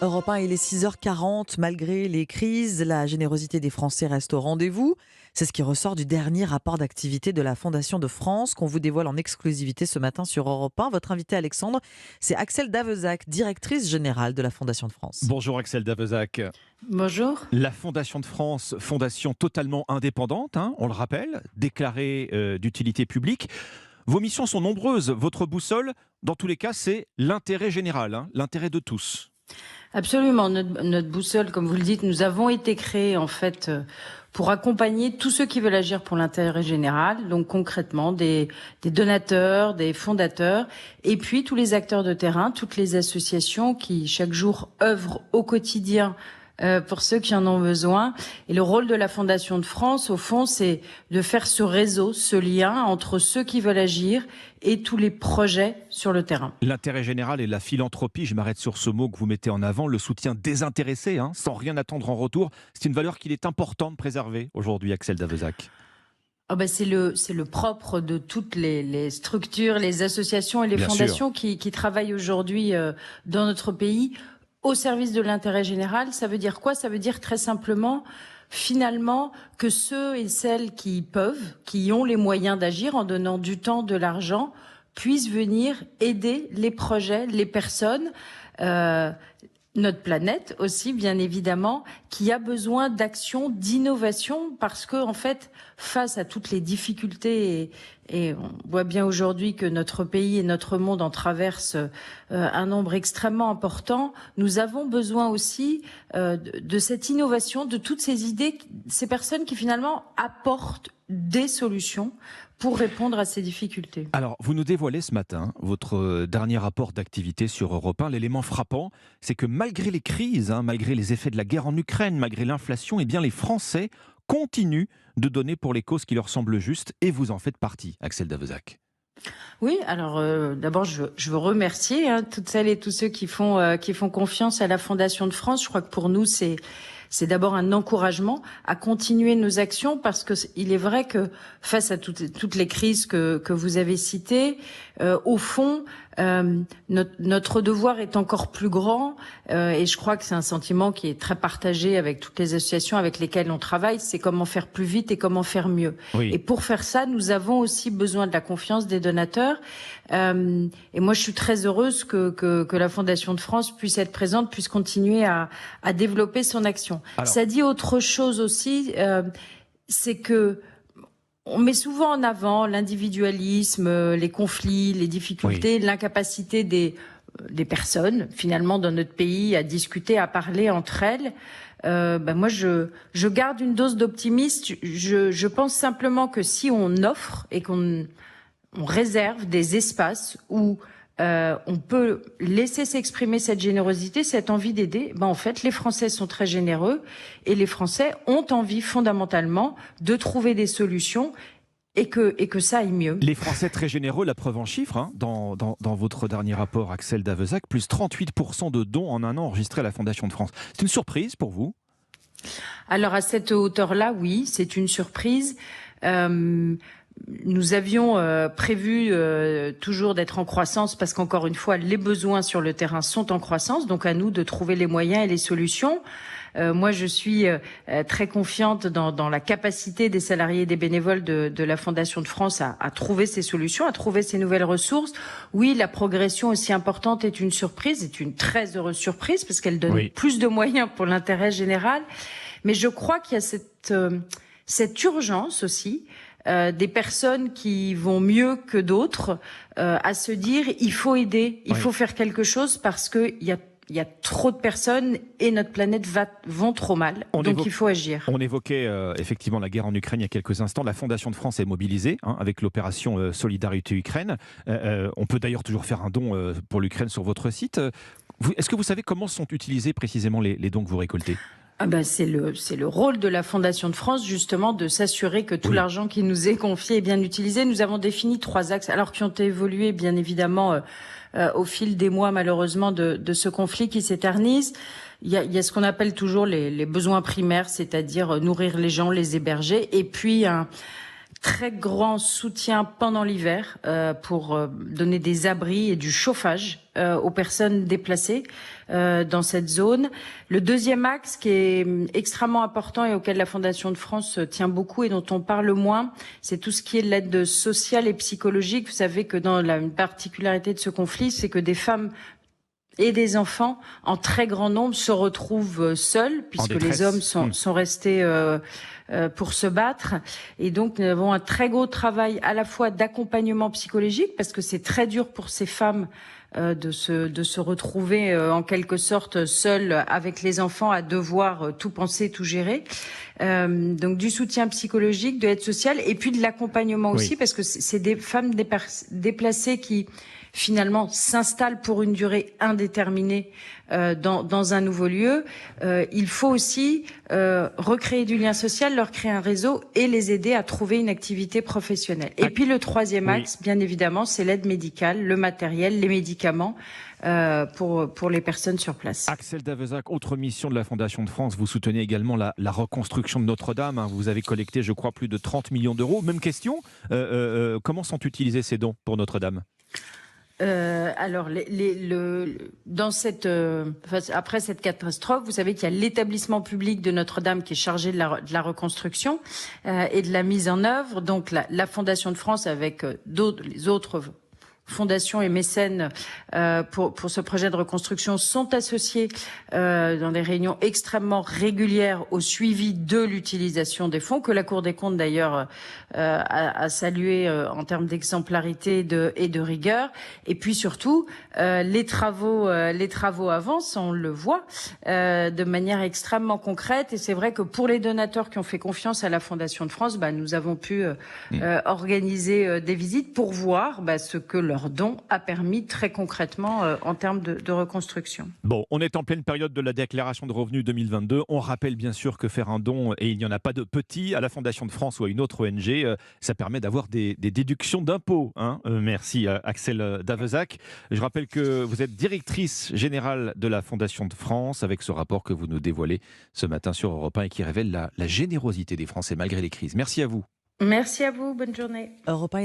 Europe 1, il est 6h40. Malgré les crises, la générosité des Français reste au rendez-vous. C'est ce qui ressort du dernier rapport d'activité de la Fondation de France qu'on vous dévoile en exclusivité ce matin sur Europe 1. Votre invité Alexandre, c'est Axel Davezac, directrice générale de la Fondation de France. Bonjour Axel Davezac. Bonjour. La Fondation de France, fondation totalement indépendante, on le rappelle, déclarée d'utilité publique. Vos missions sont nombreuses. Votre boussole, dans tous les cas, c'est l'intérêt général, l'intérêt de tous. Absolument. Notre boussole, comme vous le dites, nous avons été créés en fait pour accompagner tous ceux qui veulent agir pour l'intérêt général. Donc concrètement, des donateurs, des fondateurs, et puis tous les acteurs de terrain, toutes les associations qui chaque jour œuvrent au quotidien pour ceux qui en ont besoin. Et le rôle de la Fondation de France, au fond, c'est de faire ce réseau, ce lien entre ceux qui veulent agir et tous les projets sur le terrain. L'intérêt général et la philanthropie, je m'arrête sur ce mot que vous mettez en avant, le soutien désintéressé, sans rien attendre en retour, c'est une valeur qu'il est important de préserver aujourd'hui, Axel Davezac. C'est le propre de toutes les structures, les associations et les Bien fondations qui travaillent aujourd'hui dans notre pays au service de l'intérêt général. Ça veut dire quoi? Ça veut dire très simplement, finalement, que ceux et celles qui peuvent, qui ont les moyens d'agir en donnant du temps, de l'argent, puissent venir aider les projets, les personnes, notre planète aussi, bien évidemment, qui a besoin d'action, d'innovation, parce que, en fait, face à toutes les difficultés, et on voit bien aujourd'hui que notre pays et notre monde en traversent un nombre extrêmement important, nous avons besoin aussi de cette innovation, de toutes ces idées, ces personnes qui finalement apportent des solutions pour répondre à ces difficultés. Alors, vous nous dévoilez ce matin votre dernier rapport d'activité sur Europe 1. L'élément frappant, c'est que malgré les crises, malgré les effets de la guerre en Ukraine, malgré l'inflation, les Français continuent de donner pour les causes qui leur semblent justes, et vous en faites partie, Axel Davezac. Oui, alors d'abord je veux remercier toutes celles et tous ceux qui font confiance à la Fondation de France. Je crois que pour nous c'est d'abord un encouragement à continuer nos actions, parce que il est vrai que face à toutes les crises que vous avez citées, au fond, notre devoir est encore plus grand, et je crois que c'est un sentiment qui est très partagé avec toutes les associations avec lesquelles on travaille, c'est comment faire plus vite et comment faire mieux. Oui. Et pour faire ça, nous avons aussi besoin de la confiance des donateurs. Et moi, je suis très heureuse que la Fondation de France puisse être présente, puisse continuer à développer son action. Alors, ça dit autre chose aussi, c'est que on met souvent en avant l'individualisme, les conflits, les difficultés, l'incapacité des personnes, finalement, dans notre pays, à discuter, à parler entre elles. Moi, je garde une dose d'optimisme. Je pense simplement que si on offre et qu'on réserve des espaces où on peut laisser s'exprimer cette générosité, cette envie d'aider, en fait, les Français sont très généreux et les Français ont envie fondamentalement de trouver des solutions et que ça aille mieux. les Français très généreux, la preuve en chiffres, dans votre dernier rapport, Axel Davezac, plus 38% de dons en un an enregistrés à la Fondation de France. C'est une surprise pour vous ? Alors à cette hauteur-là, oui, c'est une surprise. Nous avions prévu toujours d'être en croissance, parce qu'encore une fois, les besoins sur le terrain sont en croissance, donc à nous de trouver les moyens et les solutions. Moi, je suis très confiante dans la capacité des salariés et des bénévoles de la Fondation de France à trouver ces solutions, à trouver ces nouvelles ressources. Oui, la progression aussi importante est une surprise, est une très heureuse surprise, parce qu'elle donne plus de moyens pour l'intérêt général. Mais je crois qu'il y a cette urgence aussi, des personnes qui vont mieux que d'autres, à se dire il faut aider, il faut faire quelque chose, parce que il y a trop de personnes et notre planète vont trop mal. Donc il faut agir. On évoquait effectivement la guerre en Ukraine il y a quelques instants. La Fondation de France est mobilisée avec l'opération Solidarité Ukraine. On peut d'ailleurs toujours faire un don pour l'Ukraine sur votre site. Est-ce que vous savez comment sont utilisés précisément les dons que vous récoltez ? C'est le rôle de la Fondation de France, justement, de s'assurer que tout l'argent qui nous est confié est bien utilisé. Nous avons défini 3 axes, alors qui ont évolué bien évidemment au fil des mois, malheureusement, de ce conflit qui s'éternise. Il y a ce qu'on appelle toujours les besoins primaires, c'est-à-dire nourrir les gens, les héberger, et puis très grand soutien pendant l'hiver pour donner des abris et du chauffage aux personnes déplacées dans cette zone. Le deuxième axe qui est extrêmement important et auquel la Fondation de France tient beaucoup et dont on parle moins, c'est tout ce qui est de l'aide sociale et psychologique. Vous savez que une particularité de ce conflit, c'est que des femmes et des enfants, en très grand nombre, se retrouvent seuls, puisque les hommes sont restés pour se battre. Et donc, nous avons un très gros travail à la fois d'accompagnement psychologique, parce que c'est très dur pour ces femmes de se retrouver en quelque sorte seules avec les enfants à devoir tout penser, tout gérer. Donc du soutien psychologique, de l'aide sociale et puis de l'accompagnement aussi, parce que c'est des femmes déplacées qui finalement s'installent pour une durée indéterminée dans un nouveau lieu. Il faut aussi recréer du lien social, leur créer un réseau et les aider à trouver une activité professionnelle. Et puis le troisième axe, bien évidemment, c'est l'aide médicale, le matériel, les médicaments pour les personnes sur place. Axel Davezac, autre mission de la Fondation de France, vous soutenez également la reconstruction de Notre-Dame. Vous avez collecté, je crois, plus de 30 millions d'euros. Même question, comment sont utilisés ces dons pour Notre-Dame ? Alors, après cette catastrophe, vous savez qu'il y a l'établissement public de Notre-Dame qui est chargé de la reconstruction et de la mise en œuvre. Donc, la Fondation de France avec les autres fondations et mécènes pour ce projet de reconstruction sont associés dans des réunions extrêmement régulières au suivi de l'utilisation des fonds, que la Cour des comptes d'ailleurs a salué en termes d'exemplarité et de rigueur. Et puis surtout, les travaux avancent, on le voit, de manière extrêmement concrète. Et c'est vrai que pour les donateurs qui ont fait confiance à la Fondation de France, nous avons pu organiser des visites pour voir ce que leur don a permis très concrètement en termes de reconstruction. Bon, on est en pleine période de la déclaration de revenus 2022. On rappelle bien sûr que faire un don, et il n'y en a pas de petit, à la Fondation de France ou à une autre ONG, ça permet d'avoir des déductions d'impôts. Merci Axel Davezac. Je rappelle que vous êtes directrice générale de la Fondation de France avec ce rapport que vous nous dévoilez ce matin sur Europe 1 et qui révèle la générosité des Français malgré les crises. Merci à vous. Merci à vous, bonne journée. Europe 1